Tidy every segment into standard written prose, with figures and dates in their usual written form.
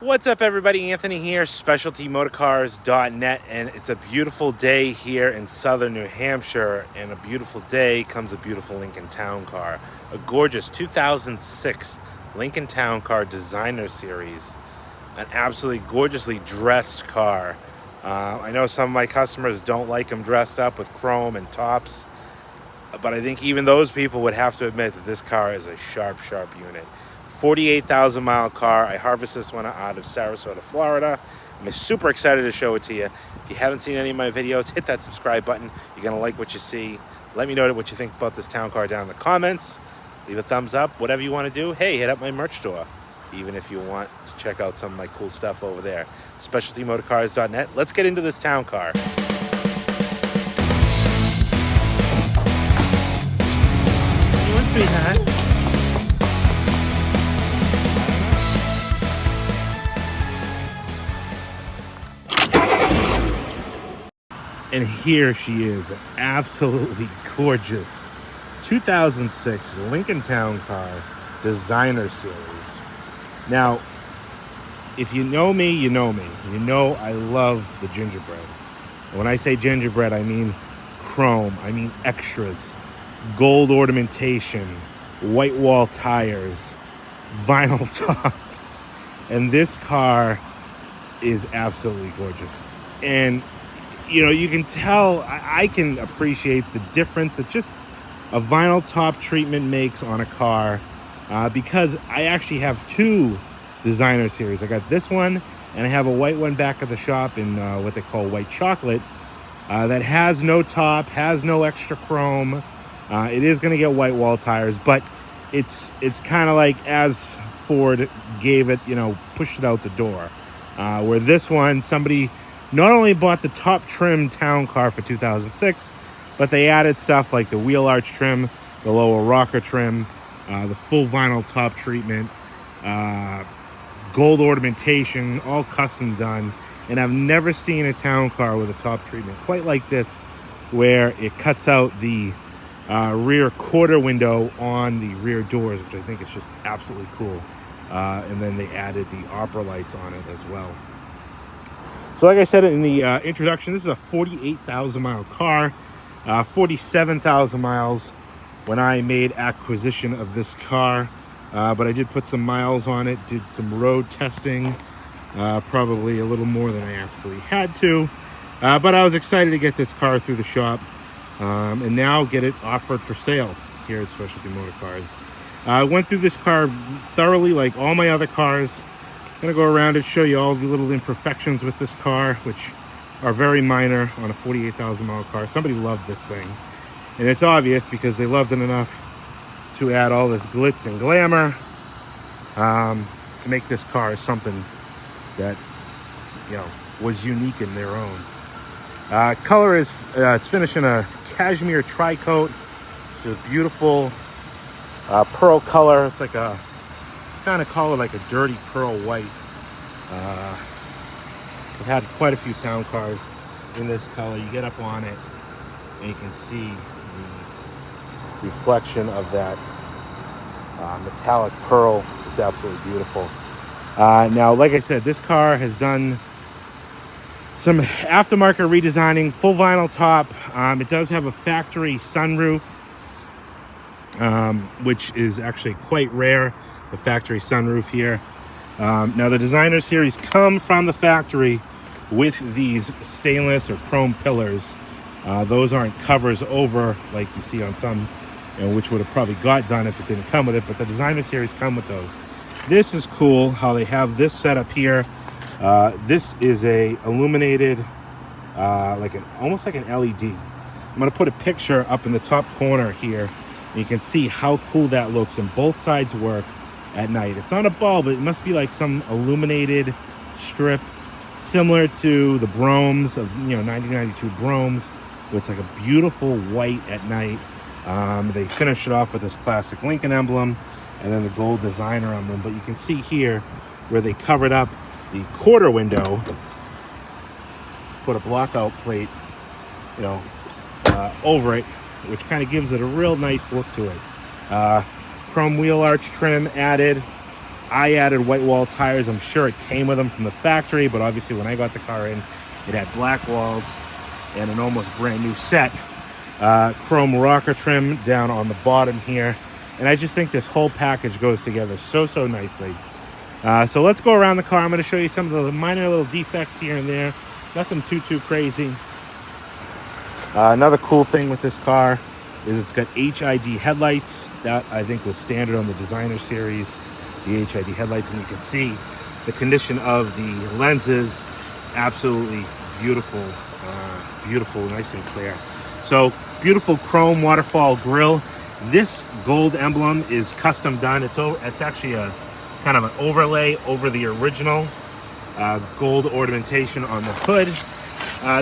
What's up, everybody? Anthony here, specialtymotorcars.net, and it's a beautiful day here in southern New Hampshire, and a beautiful day comes a beautiful Lincoln Town Car, a gorgeous 2006 Lincoln Town Car Designer Series, an absolutely gorgeously dressed car. I know some of my customers don't like them dressed up with chrome and tops, but I think even those people would have to admit that this car is a sharp unit. 48,000 mile car. I harvested this one out of Sarasota, Florida. I'm super excited to show it to you. If you haven't seen any of my videos, hit that subscribe button. You're gonna like what you see. Let me know what you think about this town car down in the comments. Leave a thumbs up, whatever you want to do. Hey, hit up my merch store, even if you want to check out some of my cool stuff over there. specialtymotorcars.net. Let's get into this town car. You want to be hot? And here she is, an absolutely gorgeous 2006 Lincoln Town Car Designer Series. Now, if you know me, you know me. You know I love the gingerbread. And when I say gingerbread, I mean chrome, I mean extras, gold ornamentation, white wall tires, vinyl tops. And this car is absolutely gorgeous. And you know, you can tell, I can appreciate the difference that just a vinyl top treatment makes on a car, because I actually have two designer series. I got this one, and I have a white one back at the shop in what they call white chocolate, that has no top, has no extra chrome. It is going to get white wall tires, but it's kind of like as Ford gave it, you know, pushed it out the door. Where this one, somebody not only bought the top trim town car for 2006, but they added stuff like the wheel arch trim, the lower rocker trim, the full vinyl top treatment, gold ornamentation, all custom done. And I've never seen a town car with a top treatment quite like this, where it cuts out the rear quarter window on the rear doors, which I think is just absolutely cool. And then they added the opera lights on it as well. So like I said in the introduction, this is a 48,000 mile car, 47,000 miles when I made acquisition of this car. But I did put some miles on it, did some road testing, probably a little more than I actually had to. But I was excited to get this car through the shop, and now get it offered for sale here at Specialty Motor Cars. I went through this car thoroughly, like all my other cars. I'm going to go around and show you all the little imperfections with this car, which are very minor on a 48,000 mile car. Somebody loved this thing, and it's obvious because they loved it enough to add all this glitz and glamour, to make this car something that, you know, was unique in their own. Color is it's finished in a cashmere tri-coat. It's a beautiful pearl color. It's like a kind of call it like a dirty pearl white. I've had quite a few town cars in this color. You get up on it and you can see the reflection of that metallic pearl. It's absolutely beautiful. Now, like I said, this car has done some aftermarket redesigning, full vinyl top. It does have a factory sunroof, which is actually quite rare. The factory sunroof here. Now the designer series come from the factory with these stainless or chrome pillars. Those aren't covers over like you see on some, you know, which would have probably got done if it didn't come with it, but the designer series come with those. This is cool how they have this set up here. This is a illuminated, almost like an LED. I'm going to put a picture up in the top corner here. And you can see how cool that looks, and both sides work at night. It's not a bulb, but it must be like some illuminated strip, similar to the Brohms of, you know, 1992 Brohms, where it's like a beautiful white at night. They finish it off with this classic Lincoln emblem and then the gold designer emblem. But you can see here where they covered up the quarter window, put a blockout plate, you know, over it, which kind of gives it a real nice look to it. Chrome wheel arch trim added. I added white wall tires. I'm sure it came with them from the factory, but obviously when I got the car in, it had black walls and an almost brand new set. Chrome rocker trim down on the bottom here. And I just think this whole package goes together so nicely. So let's go around the car. I'm going to show you some of the minor little defects here and there. Nothing too crazy. Another cool thing with this car is it's got HID headlights. That I think was standard on the designer series, the HID headlights, and you can see the condition of the lenses. Absolutely beautiful, beautiful, nice and clear. So beautiful chrome waterfall grille. This gold emblem is custom done. It's actually a kind of an overlay over the original gold ornamentation on the hood.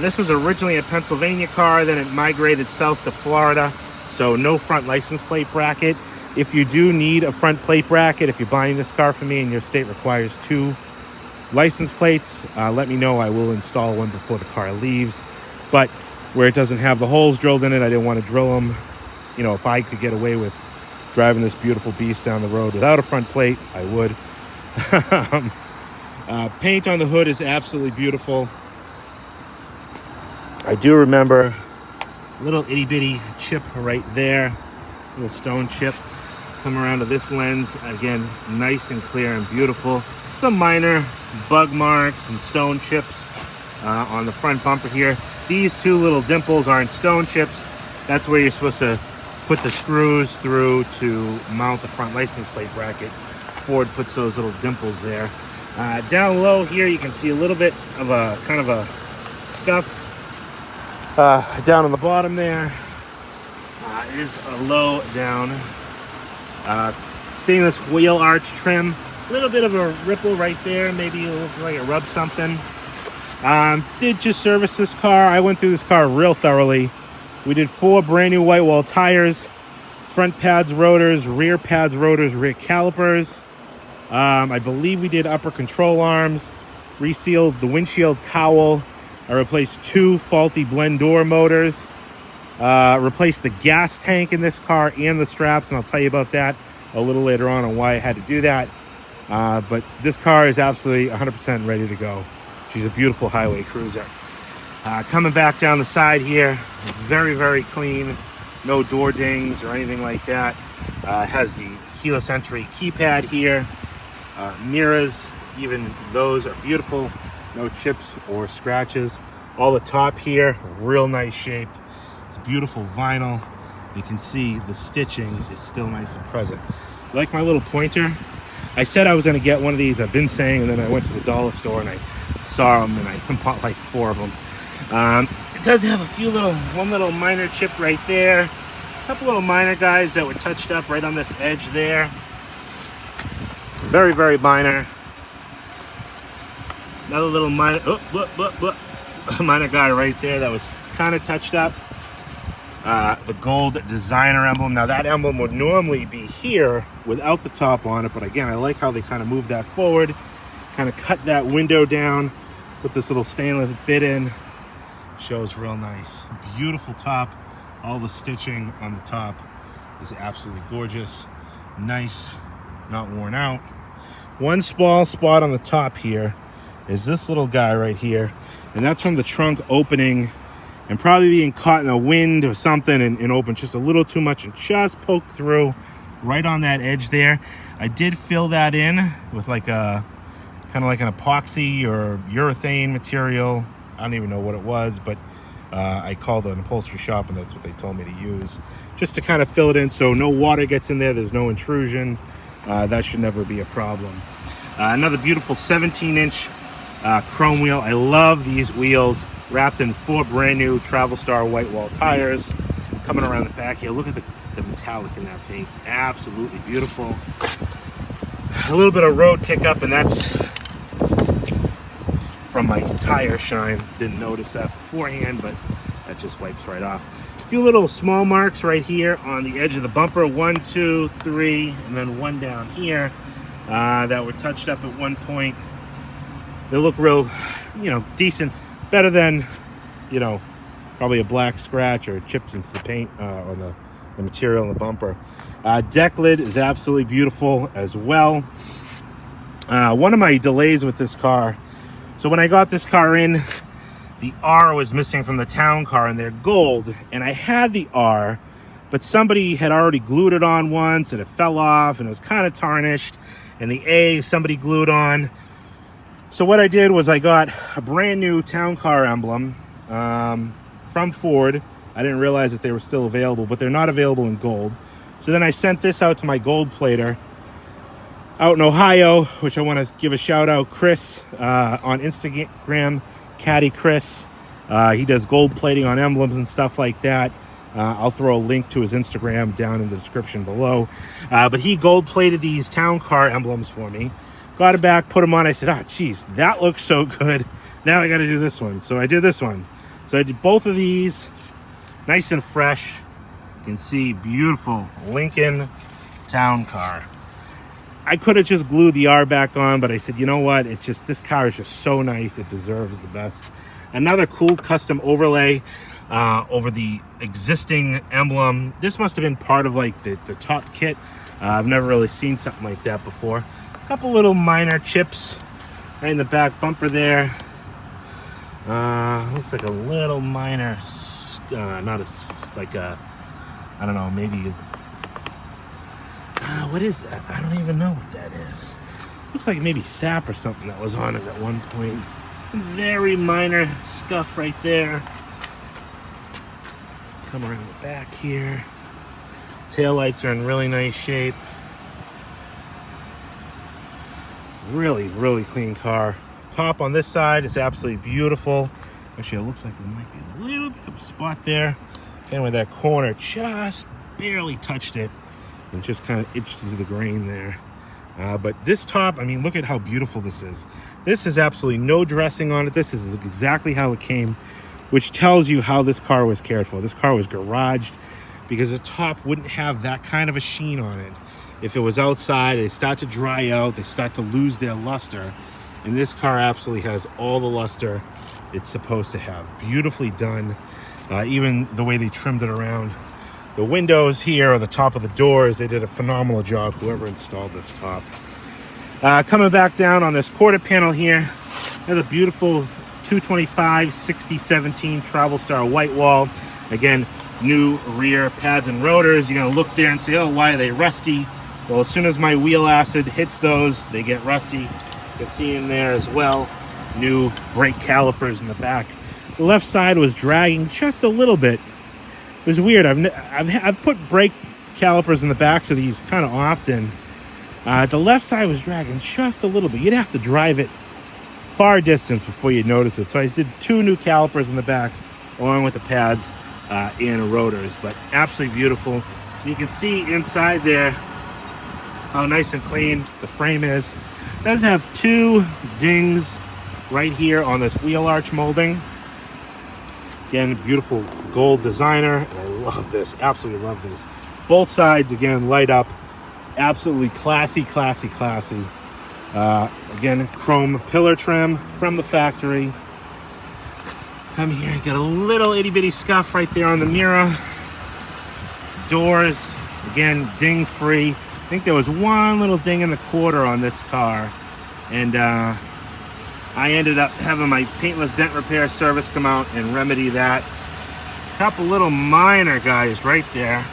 This was originally a Pennsylvania car, then it migrated south to Florida, so no front license plate bracket. If you do need a front plate bracket, if you're buying this car from me and your state requires 2 license plates, let me know. I will install one before the car leaves. But where it doesn't have the holes drilled in it, I didn't want to drill them. You know, if I could get away with driving this beautiful beast down the road without a front plate, I would. Paint on the hood is absolutely beautiful. I do remember a little itty bitty chip right there, little stone chip. Come around to this lens, again, nice and clear and beautiful. Some minor bug marks and stone chips on the front bumper here. These 2 little dimples aren't stone chips. That's where you're supposed to put the screws through to mount the front license plate bracket. Ford puts those little dimples there. Down low here, you can see a little bit of a kind of a scuff down on the bottom there. Is a low down. Stainless wheel arch trim. A little bit of a ripple right there. Maybe it looks like it rubbed something. Did just service this car. I went through this car real thoroughly. We did 4 brand new white wall tires, front pads, rotors, rear pads, rotors, rear calipers. I believe we did upper control arms, resealed the windshield cowl. I replaced 2 faulty blend door motors, replaced the gas tank in this car and the straps, and I'll tell you about that a little later on why I had to do that. But this car is absolutely 100% ready to go. She's a beautiful highway cruiser. Coming back down the side here, very clean, no door dings or anything like that. Has the keyless entry keypad here, mirrors, even those are beautiful, no chips or scratches. All the top here, real nice shape. It's beautiful vinyl. You can see the stitching is still nice and present. Like my little pointer, I said I was going to get one of these. I've been saying, and then I went to the dollar store and I saw them and I bought like 4 of them. It does have one little minor chip right there. A couple little minor guys that were touched up right on this edge there. Very minor. Another little minor, minor guy right there that was kind of touched up. The gold designer emblem. Now that emblem would normally be here without the top on it, but again, I like how they kind of moved that forward, kind of cut that window down, put this little stainless bit in. Shows real nice. Beautiful top. All the stitching on the top is absolutely gorgeous. Nice, not worn out. One small spot on the top here is this little guy right here, and that's from the trunk opening and probably being caught in the wind or something and open just a little too much and just poked through right on that edge there. I did fill that in with like a kind of like an epoxy or urethane material. I don't even know what it was, but I called an upholstery shop and that's what they told me to use, just to kind of fill it in so no water gets in there, there's no intrusion. That should never be a problem. Another beautiful 17-inch chrome wheel. I love these wheels, wrapped in 4 brand new Travel Star white wall tires. Coming around the back here, look at the metallic in that paint. Absolutely beautiful. A little bit of road kick up, and that's from my tire shine. Didn't notice that beforehand, but that just wipes right off. A few little small marks right here on the edge of the bumper. 1, 2, 3, and then 1 down here that were touched up at one point. They look real, decent. Better than, probably a black scratch or chipped into the paint or the material in the bumper. Deck lid is absolutely beautiful as well. One of my delays with this car, so when I got this car in, the R was missing from the town car, and they're gold, and I had the R, but somebody had already glued it on once and it fell off and it was kind of tarnished, and the A somebody glued on. So what I did was I got a brand new town car emblem from Ford. I didn't realize that they were still available, but they're not available in gold. So then I sent this out to my gold plater out in Ohio, which I want to give a shout out, Chris, on Instagram, Caddy Chris. He does gold plating on emblems and stuff like that. I'll throw a link to his Instagram down in the description below. But he gold plated these town car emblems for me. Got it back, put them on. I said, oh, geez, that looks so good. Now I got to do this one. So I did this one. So I did both of these, nice and fresh. You can see beautiful Lincoln town car. I could have just glued the R back on, but I said, you know what? It's just, this car is just so nice. It deserves the best. Another cool custom overlay over the existing emblem. This must have been part of like the top kit. I've never really seen something like that before. A couple little minor chips right in the back bumper there. Looks like a little minor, not a, like a, I don't know, maybe, what is that? I don't even know what that is. Looks like maybe sap or something that was on it at one point. Very minor scuff right there. Come around the back here. Taillights are in really nice shape. Really, really clean car. Top on this side is absolutely beautiful. Actually, it looks like there might be a little bit of a spot there. Again, where that corner just barely touched it and just kind of itched into the grain there. But this top, I mean, look at how beautiful this is. This is absolutely no dressing on it. This is exactly how it came, which tells you how this car was cared for. This car was garaged because the top wouldn't have that kind of a sheen on it. If it was outside, they start to dry out, they start to lose their luster. And this car absolutely has all the luster it's supposed to have. Beautifully done. Even the way they trimmed it around the windows here, or the top of the doors, they did a phenomenal job, whoever installed this top. Coming back down on this quarter panel here, another beautiful 225 6017 Travel Star white wall. Again, new rear pads and rotors. You're gonna look there and say, oh, why are they rusty? Well, as soon as my wheel acid hits those, they get rusty. You can see in there as well, new brake calipers in the back. The left side was dragging just a little bit. It was weird. I've put brake calipers in the backs of these kind of often. The left side was dragging just a little bit. You'd have to drive it far distance before you'd notice it. So I did 2 new calipers in the back along with the pads and rotors, but absolutely beautiful. You can see inside there how nice and clean the frame is. It does have 2 dings right here on this wheel arch molding. Again, beautiful gold designer, and I love this, absolutely love this. Both sides, again, light up. Absolutely classy, classy, classy. Again, chrome pillar trim from the factory. Come here, you got a little itty bitty scuff right there on the mirror. Doors, again, ding free. I think there was one little ding in the quarter on this car, and I ended up having my paintless dent repair service come out and remedy that. A couple little minor guys right there.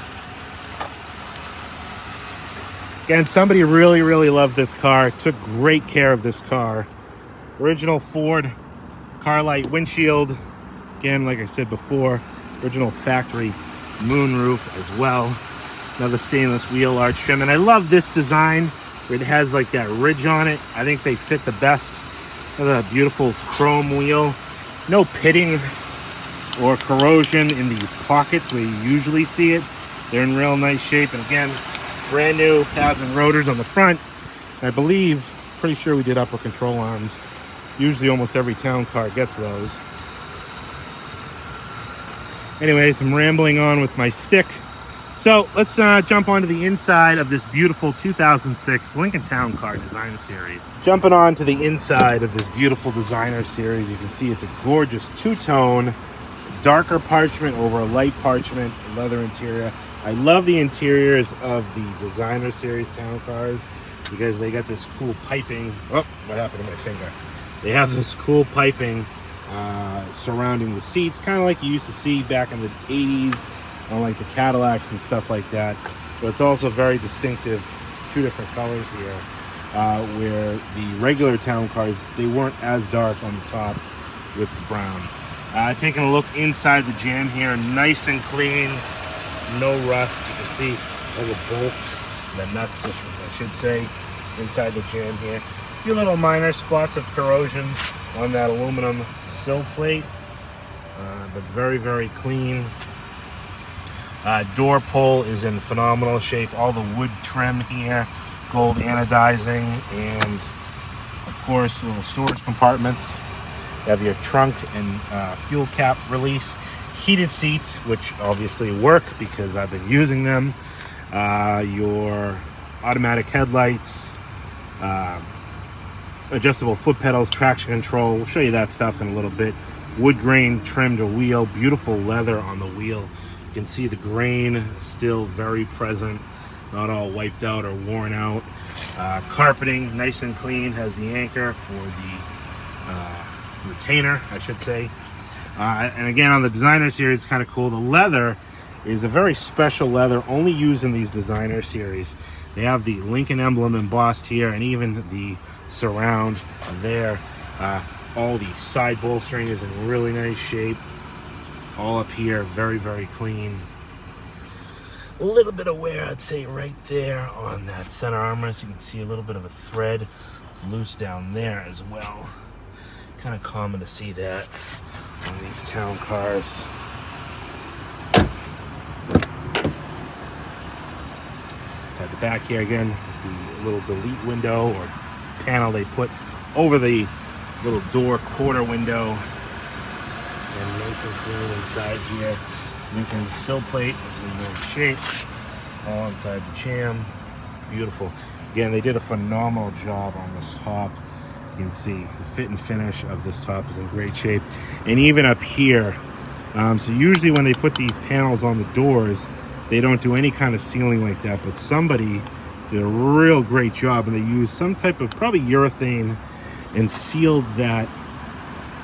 Again, somebody really, really loved this car, took great care of this car. Original Ford Carlight windshield. Again, like I said before, original factory moonroof as well. Another stainless wheel arch trim. And I love this design where it has like that ridge on it. I think they fit the best. Another beautiful chrome wheel. No pitting or corrosion in these pockets where you usually see it. They're in real nice shape. And again, brand new pads and rotors on the front. I believe, pretty sure we did upper control arms. Usually almost every town car gets those. Anyways, I'm rambling on with my stick. So let's jump onto the inside of this beautiful 2006 Lincoln Town Car Designer Series. Jumping on to the inside of this beautiful designer series, you can see it's a gorgeous two-tone, darker parchment over a light parchment leather interior. I love the interiors of the designer series town cars. because they got this cool piping. Oh, what happened to my finger? They have this cool piping surrounding the seats, kind of like you used to see back in the 80s on like the Cadillacs and stuff like that. But it's also very distinctive, two different colors here, where the regular town cars, they weren't as dark on the top with the brown. Taking a look inside the jam here, nice and clean, no rust. You can see all the bolts, the nuts, I should say, inside the jam here. A few little minor spots of corrosion on that aluminum sill plate, but very, very clean. Door pull is in phenomenal shape. All the wood trim here, gold anodizing, and of course little storage compartments. You have your trunk and fuel cap release, heated seats, which obviously work because I've been using them. Your automatic headlights, adjustable foot pedals, traction control. We'll show you that stuff in a little bit. Wood grain trimmed wheel, beautiful leather on the wheel. You can see the grain still very present, not all wiped out or worn out. Carpeting, nice and clean, has the anchor for the retainer, I should say. And again, on the designer series, it's kind of cool. The leather is a very special leather, only used in these designer series. They have the Lincoln emblem embossed here, and even the surround there. All the side bolstering is in really nice shape. All up here, very, very clean. A little bit of wear, I'd say, right there on that center armrest. You can see a little bit of a thread. It's loose down there as well. Kind of common to see that on these town cars. Inside the back here again, the little delete window or panel they put over the little door quarter window. And nice and clean inside here. Lincoln sill plate is in good shape. All inside the jam. Beautiful. Again, they did a phenomenal job on this top. You can see the fit and finish of this top is in great shape. And even up here, so usually when they put these panels on the doors, they don't do any kind of sealing like that, but somebody did a real great job, and they used some type of probably urethane and sealed that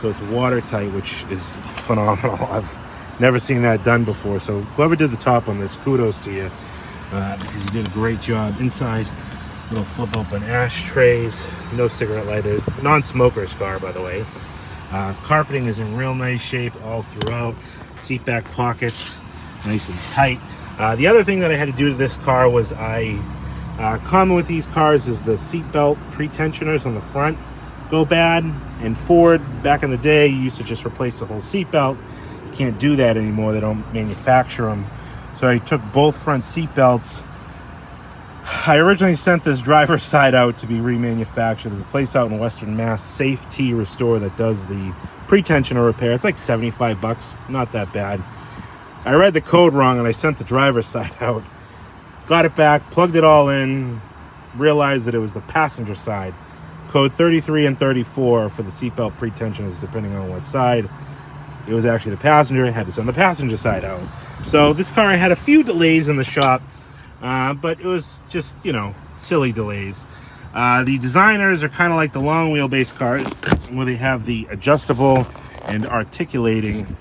so it's watertight, which is phenomenal. I've never seen that done before. So whoever did the top on this, kudos to you, because you did a great job. Inside, little flip open ashtrays, no cigarette lighters, non-smoker's car, by the way. Carpeting is in real nice shape all throughout. Seat back pockets, nice and tight. The other thing that I had to do to this car was common with these cars is the seat belt pretensioners on the front go bad. And Ford, back in the day, you used to just replace the whole seat belt. You can't do that anymore. They don't manufacture them. So I took both front seat belts. I originally sent this driver's side out to be remanufactured. There's a place out in Western Mass, Safe T Restore, that does the pretensioner repair. It's like $75, not that bad. I read the code wrong and I sent the driver's side out. Got it back, plugged it all in, realized that it was the passenger side. Code 33 and 34 for the seatbelt pretensioners, depending on what side. It was actually the passenger. I had to send the passenger side out. So this car had a few delays in the shop, but it was just, silly delays. The designers are kind of like the long wheelbase cars, where they have the adjustable and articulating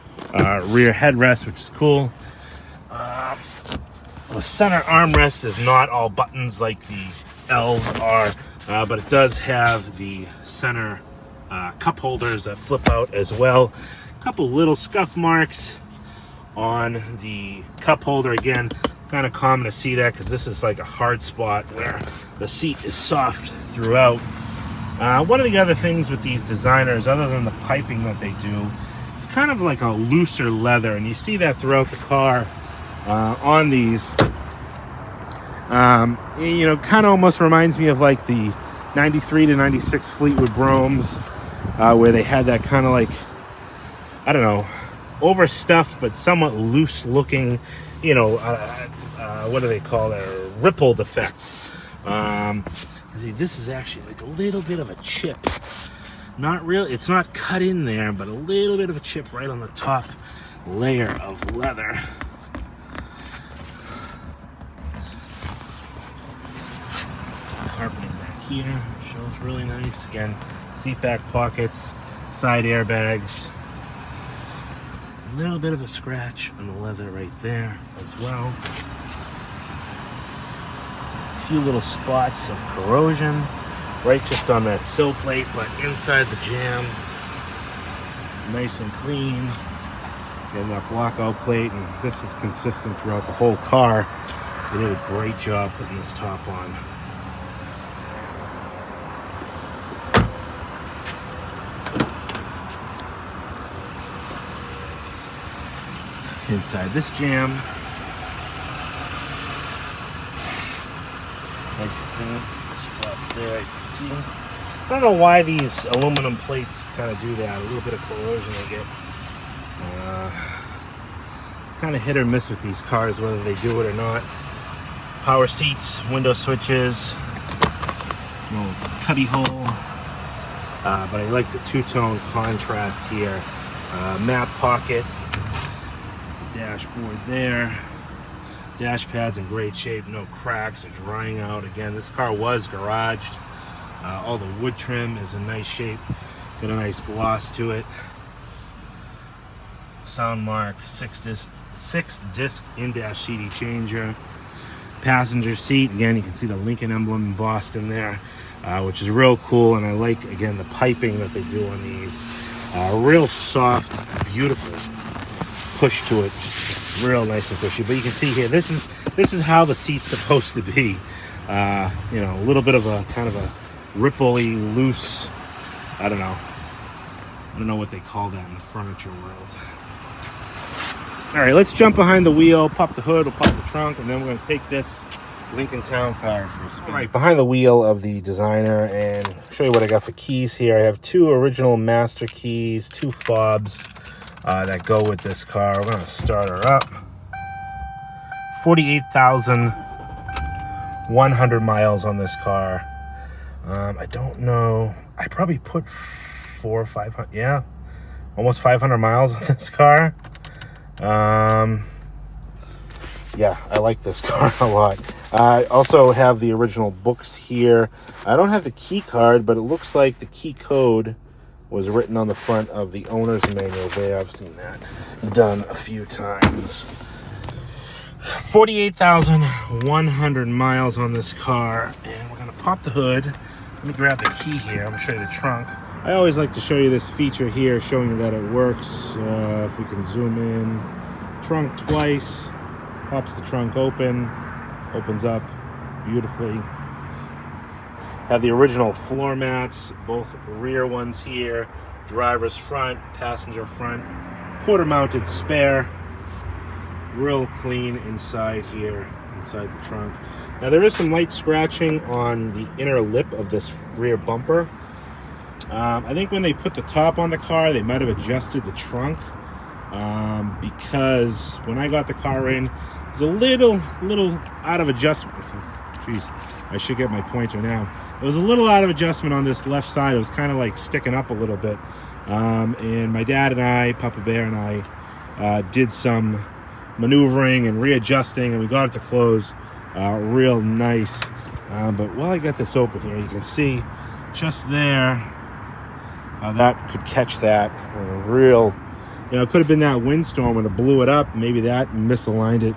rear headrest, which is cool. The center armrest is not all buttons like the L's are, but it does have the center cup holders that flip out as well. A couple little scuff marks on the cup holder. Again, kind of common to see that because this is like a hard spot where the seat is soft throughout. One of the other things with these designers, other than the piping that they do, it's kind of like a looser leather, and you see that throughout the car on these. Kind of almost reminds me of like the 93 to 96 Fleetwood Broughams, where they had that kind of like, I don't know, overstuffed but somewhat loose looking, what do they call that? Rippled effects. See, this is actually like a little bit of a chip. Not real, it's not cut in there, but a little bit of a chip right on the top layer of leather. Carpeting here shows really nice. Again, seat back pockets, side airbags. A little bit of a scratch on the leather right there as well. A few little spots of corrosion right just on that sill plate, but inside the jam, nice and clean. Getting that blockout plate, and this is consistent throughout the whole car. They did a great job putting this top on. Inside this jam, nice and clean. Spots there, you can see. I don't know why these aluminum plates kind of do that. A little bit of corrosion they get. It's kind of hit or miss with these cars, whether they do it or not. Power seats, window switches, little cubby hole. But I like the two-tone contrast here. Map pocket. Dashboard there. Dash pad's in great shape, no cracks or drying out. Again, this car was garaged. All the wood trim is in nice shape. Got a nice gloss to it. Soundmark, six disc in-dash CD changer. Passenger seat, again, you can see the Lincoln emblem embossed in there, which is real cool. And I like, again, the piping that they do on these. Real soft, beautiful push to it, real nice and pushy. But you can see here, this is how the seat's supposed to be. You know, a little bit of a kind of a rippley, loose, I don't know what they call that in the furniture world. All right, let's jump behind the wheel, pop the hood, we'll pop the trunk, and then we're going to take this Lincoln Town Car for a spin. All right, behind the wheel of the Designer, and show you what I got for keys here. I have two original master keys, two fobs that go with this car. We're going to start her up. 48,100 miles on this car. I don't know. I probably put 400 or 500. Yeah, almost 500 miles on this car. Yeah, I like this car a lot. I also have the original books here. I don't have the key card, but it looks like the key code was written on the front of the owner's manual there. I've seen that done a few times. 48,100 miles on this car, and we're gonna pop the hood. Let me grab the key here. I'm gonna show you the trunk. I always like to show you this feature here, showing you that it works. If we can zoom in, trunk twice, pops the trunk open, opens up beautifully. Have the original floor mats, both rear ones here, driver's front, passenger front, quarter mounted spare. Real clean inside here, inside the trunk. Now there is some light scratching on the inner lip of this rear bumper. I think when they put the top on the car, they might have adjusted the trunk, because when I got the car in, it was a little out of adjustment. Jeez, I should get my pointer now. It was a little out of adjustment on this left side. It was kind of like sticking up a little bit. And my dad and I, Papa Bear and I, did some maneuvering and readjusting, and we got it to close real nice. But while I got this open here, you can see just there how that could catch that. Real, you know, it could have been that windstorm when it blew it up. Maybe that misaligned it,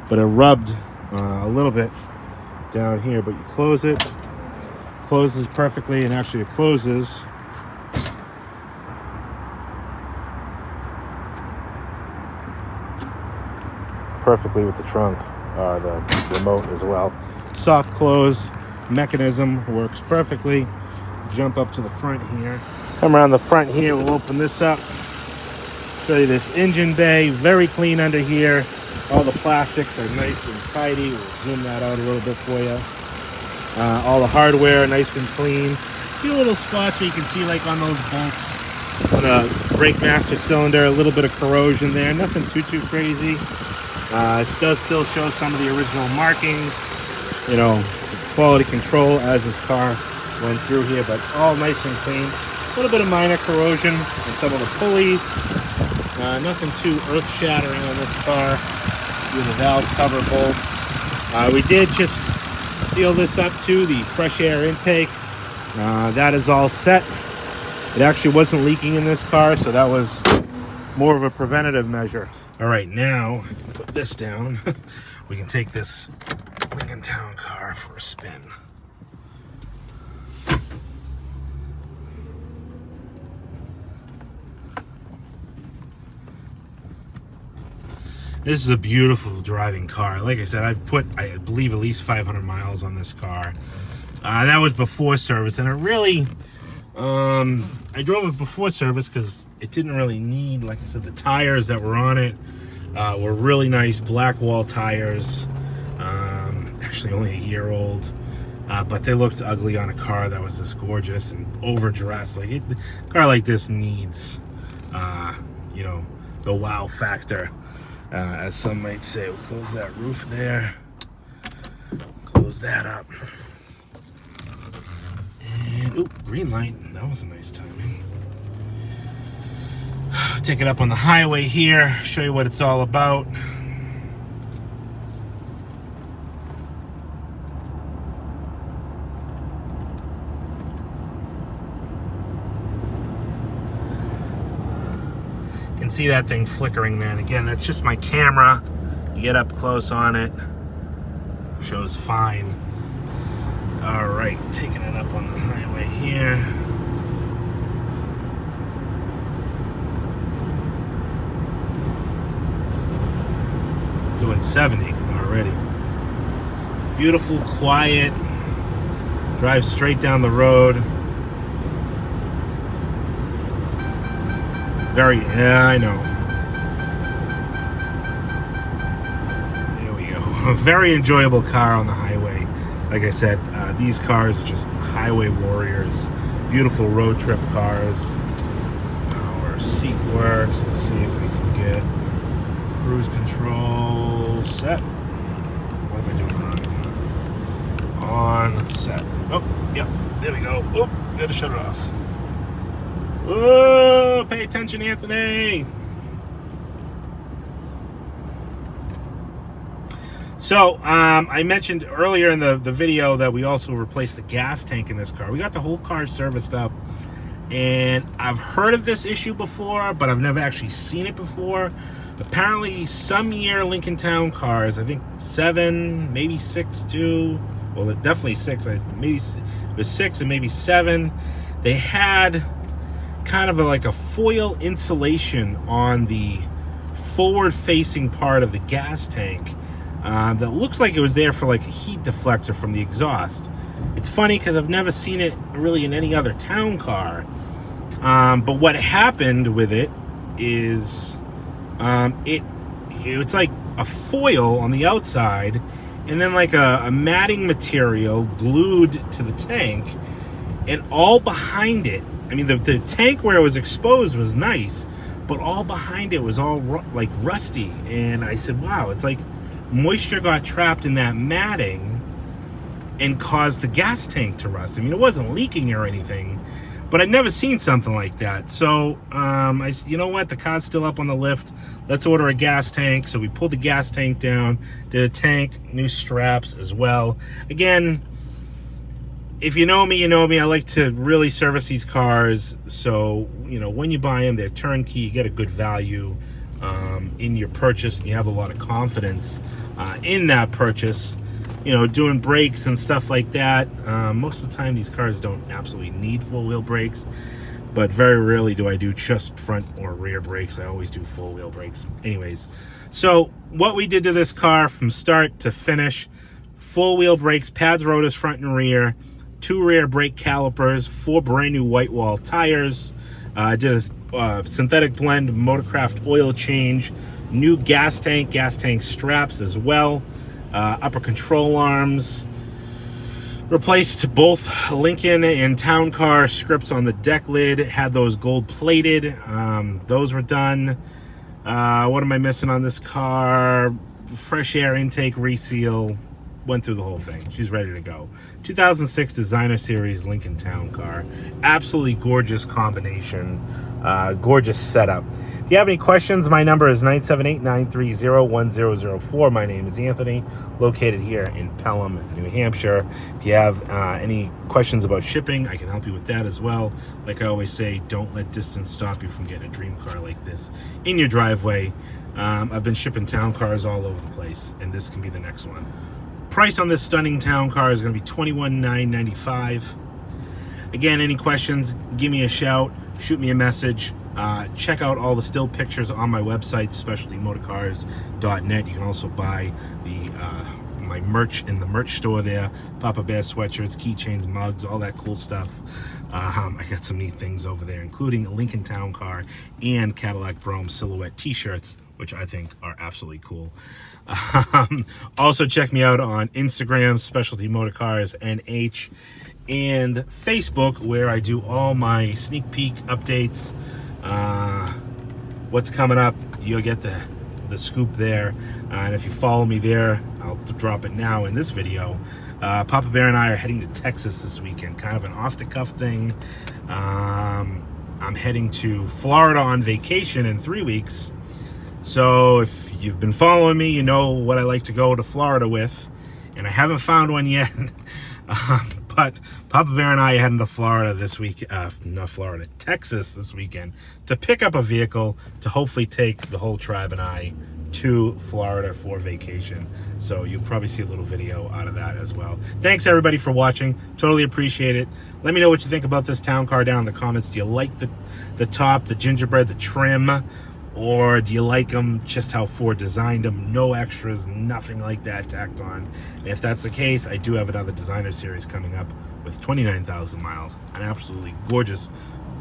but it rubbed a little bit down here. But you close it, closes perfectly, and actually it closes perfectly with the trunk, the remote as well. Soft close mechanism works perfectly. Jump up to the front here. Come around the front here, we'll open this up. Show you this engine bay, very clean under here. All the plastics are nice and tidy. We'll zoom that out a little bit for you. All the hardware nice and clean. A few little spots where you can see, like on those bolts on the brake master cylinder, a little bit of corrosion there. Nothing too crazy. It does still show some of the original markings, you know, quality control as this car went through here, but all nice and clean. A little bit of minor corrosion on some of the pulleys. Nothing too earth-shattering on this car. Do the valve cover bolts. We did just seal this up too, the fresh air intake. That is all set. It actually wasn't leaking in this car, so that was more of a preventative measure. All right, now I can put this down. We can take this Lincoln Town car for a spin. This is a beautiful driving car. Like I said, I've put, I believe, at least 500 miles on this car. That was before service, and it really, I drove it before service because it didn't really need, like I said, the tires that were on it were really nice black wall tires. Actually only a year old, but they looked ugly on a car that was this gorgeous and overdressed. Like a car like this needs, you know, the wow factor, as some might say. We'll close that roof there, close that up, and oh, green light. That was a nice timing. Take it up on the highway here, show you what it's all about. You can see that thing flickering then. Again, that's just my camera. You get up close on it, shows fine. All right, taking it up on the highway here. Doing 70 already. Beautiful, quiet, drive straight down the road. Yeah, I know. There we go. A very enjoyable car on the highway. Like I said, these cars are just highway warriors. Beautiful road trip cars. Our seat works. Let's see if we can get cruise control set. What am I doing wrong? On set. Oh, yep. There we go. Oh, gotta shut it off. Oh, pay attention, Anthony. So, I mentioned earlier in the video that we also replaced the gas tank in this car. We got the whole car serviced up, and I've heard of this issue before, but I've never actually seen it before. Apparently, some year Lincoln Town cars, I think 7, maybe 6 too. Well, definitely 6. Maybe it was 6 and maybe 7. They had kind of like a foil insulation on the forward-facing part of the gas tank that looks like it was there for like a heat deflector from the exhaust. It's funny because I've never seen it really in any other town car. But what happened with it is it's like a foil on the outside and then like a matting material glued to the tank, and all behind it, I mean, the tank where it was exposed was nice, but all behind it was all like rusty. And I said, wow, it's like moisture got trapped in that matting and caused the gas tank to rust. I mean, it wasn't leaking or anything, but I'd never seen something like that. So I said, you know what, the car's still up on the lift. Let's order a gas tank. So we pulled the gas tank down, did a tank, new straps as well. Again, if you know me, you know me. I like to really service these cars. So, you know, when you buy them, they're turnkey. You get a good value in your purchase, and you have a lot of confidence in that purchase. You know, doing brakes and stuff like that. Most of the time, these cars don't absolutely need full-wheel brakes, but very rarely do I do just front or rear brakes. I always do full-wheel brakes. Anyways, so what we did to this car from start to finish: full-wheel brakes, pads, rotors, front and rear, 2 rear brake calipers, 4 brand new white wall tires, did a synthetic blend Motorcraft oil change, new gas tank straps as well, upper control arms, replaced both Lincoln and Town Car scripts on the deck lid, had those gold plated, those were done. What am I missing on this car? Fresh air intake reseal, went through the whole thing. She's ready to go. 2006 designer series Lincoln Town Car. Absolutely gorgeous combination. Gorgeous setup. If you have any questions, my number is 978-930-1004. My name is Anthony, located here in Pelham, New Hampshire. If you have any questions about shipping, I can help you with that as well. Like I always say, don't let distance stop you from getting a dream car like this in your driveway. I've been shipping town cars all over the place, and this can be the next one. Price on this stunning town car is going to be $21,995. Again, any questions, give me a shout, shoot me a message. Check out all the still pictures on my website, specialtymotorcars.net. You can also buy the my merch in the merch store there. Papa Bear sweatshirts, keychains, mugs, all that cool stuff. I got some neat things over there, including a Lincoln Town Car and Cadillac Brougham silhouette t-shirts, which I think are absolutely cool. Also check me out on Instagram, Specialty Motor Cars NH, and Facebook, where I do all my sneak peek updates. What's coming up, you'll get the scoop there. And if you follow me there, I'll drop it now in this video. Papa Bear and I are heading to Texas this weekend, kind of an off-the-cuff thing. I'm heading to Florida on vacation in 3 weeks. So if you've been following me, you know what I like to go to Florida with, and I haven't found one yet. But Papa Bear and I are heading to Florida this week, not Florida, Texas this weekend, to pick up a vehicle to hopefully take the whole tribe and I to Florida for vacation. So you'll probably see a little video out of that as well. Thanks everybody for watching. Totally appreciate it. Let me know what you think about this town car down in the comments. Do you like the top, the gingerbread, the trim? Or do you like them just how Ford designed them? No extras, nothing like that tacked on. And if that's the case, I do have another designer series coming up with 29,000 miles. An absolutely gorgeous,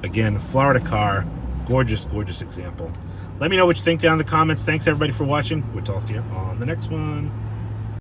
again, Florida car. Gorgeous, gorgeous example. Let me know what you think down in the comments. Thanks everybody for watching. We'll talk to you on the next one.